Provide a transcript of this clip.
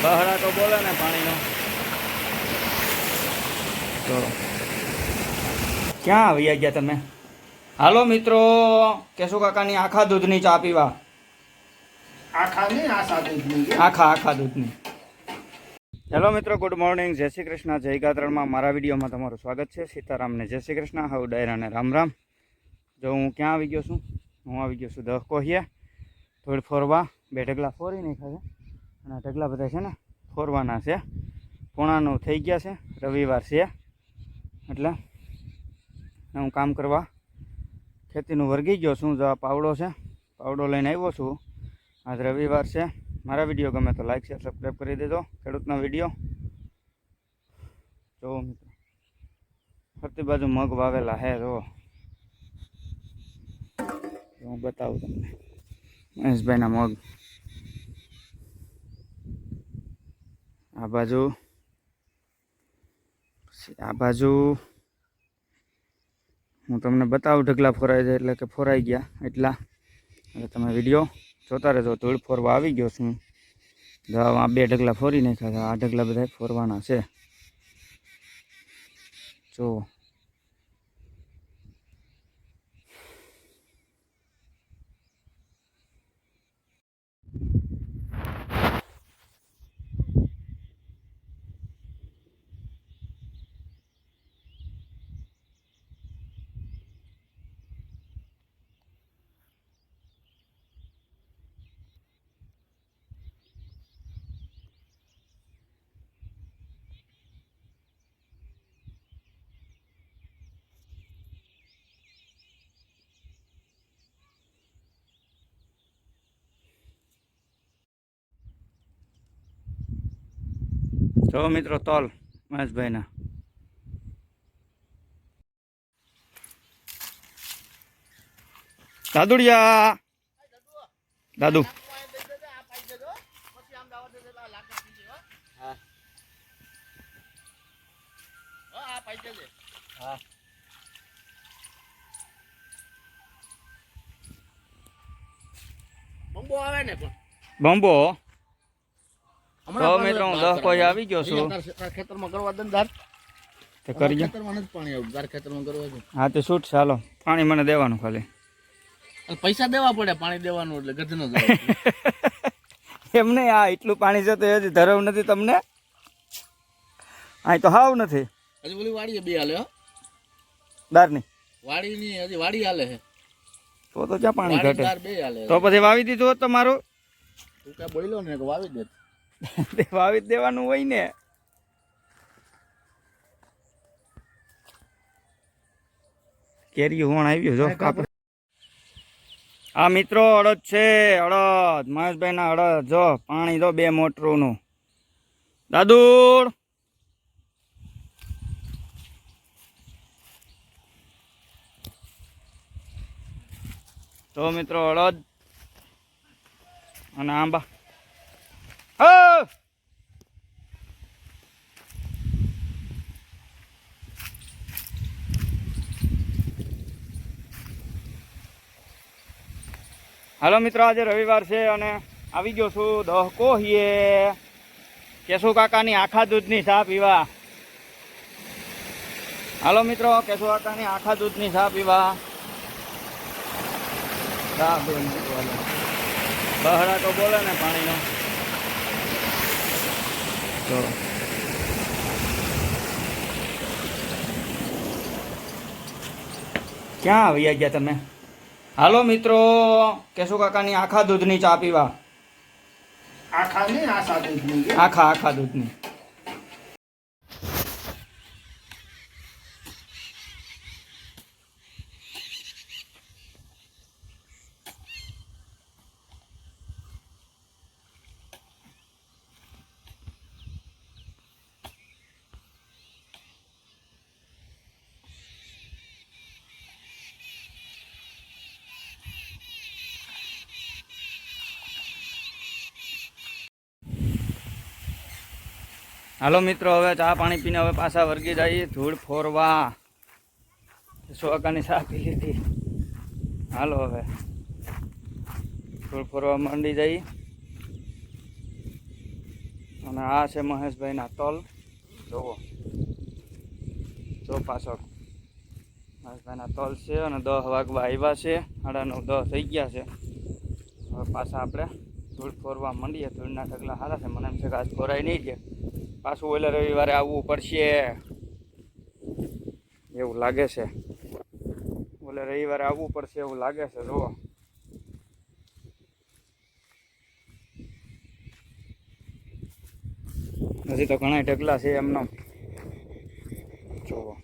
બહરા તો બોલે ને પાણીનો. તો ક્યાં આવી ગયા તમે? હાલો મિત્રો, કેશુ કાકાની આખા દૂધની ચા પીવા. આખા દૂધની. હેલો મિત્રો, ગુડ મોર્નિંગ, જય શ્રી કૃષ્ણ, જય ગાત્રણમાં મારા વિડીયોમાં તમારું સ્વાગત છે. સીતારામને જય શ્રી કૃષ્ણ, હાઉ ડાયરાને રામ રામ. જો હું ક્યાં આવી ગયો છું? હું આવી ગયો છું દહકોહિયા. થોડી ફોરવા, 2 ઢગલા ફોરી નાખ્યા છે અને આ ઢગલા બધા છે ને ફોરવાના છે. 8:45 થઈ ગયા છે, રવિવાર છે એટલે હું કામ કરવા ખેતીનું વર્ગી ગયો છું. જો આ પાવડો છે, પાવડો લઈને આવ્યો છું. આજ રવિવાર છે. મારા વિડીયો ગમે તો લાઈક શેર સબસ્ક્રાઈબ કરી દેજો. ખેડૂતના વિડીયો જો મિત્રો, ફરતી બાજુ મગ વાવેલા હે. જો હું બતાવું તમને મહેશભાઈના મગ. આ બાજુ હું તમને બતાવું. ઢગલા ફોરાઈ જાય એટલે કે ફોરાઈ ગયા એટલા. એટલે તમે વિડીયો જોતા રહેજો. ધૂળ ફોરવા આવી ગયો છું. આ 2 ઢગલા ફોરી નાખ્યા હતા. આ ઢગલા બધા ફોરવાના છે. જો જો મિત્રો, તોલ મહેશભાઈના. દાદુડિયા દાદુ બંબો. તો મિત્રો, હું 10 કોઈ આવી ગયો છું. ખેતરમાં કરવા દંદાર તે કરજો. ખેતરમાં નથી પાણી આવું, ગાર ખેતરમાં કરવા છે. હા તે છૂટ. ચાલો, પાણી મને દેવાનું ખાલી. પૈસા દેવા પડે પાણી દેવાનું, એટલે ગધનો એમને આ એટલું પાણી છે તો એ ધરવ નથી તમને. અહીં તો હાવ નથી. હજી બોલી વાડીએ 2 હાલે. દારની વાડીની હજી વાડી હાલે છે. તો ક્યાં પાણી ઘટે? 2 હાલે. તો પછી વાવી દીધું હોત તો મારું. તું ક્યાં બોલ્યો ને કે વાવી દે. વાવી દેવાનું હોય ને. કેરી હોણ આવ્યું. જો આ મિત્રો અડદ છે, અડદ મહેશભાઈ ના અડદ. જો પાણી તો 2 મોટરનું. દાદુ તો મિત્રો, અડદ અને આંબા. હાલો મિત્રો, આજે રવિવાર છે અને આવી ગયો છું દહકોહિયે કેશુ કાકાની આખા દૂધની ચા પીવા. હાલો મિત્રો, કેશુ કાકાની આખા દૂધની ચા પીવા. બહરા તો બોલે ને પાણીનો. તો ક્યાં આવી ગયા તમે? હાલો મિત્રો, કેશુ કાકાની આખા દૂધની ચા પીવા. આખા દૂધની. હાલો મિત્રો, હવે ચા પાણી પીને હવે પાછા વર્ગી જઈએ. ધૂળ ફોરવા. સોકાની ચા પી લીધી. હાલો હવે ધૂળ ફોરવા માંડી જઈએ. અને આ છે મહેશભાઈના તલ. જોવો જો પાછળ મહેશભાઈના તલ છે અને 10 વાગવા આવ્યા છે. 9:30 થઈ ગયા છે. હવે પાછા આપણે ધૂળ ફોરવા માંડીએ. ધૂળના ઢગલા સારા છે. મને એમ છે કે આજ ફોરાય નહીં છે. પાછું ઓલા રવિવારે આવવું પડશે એવું લાગે છે. ઓલે રવિવારે આવવું પડશે એવું લાગે છે. જુઓ હજી તો ઘણા ઢગલા છે એમનો. જુઓ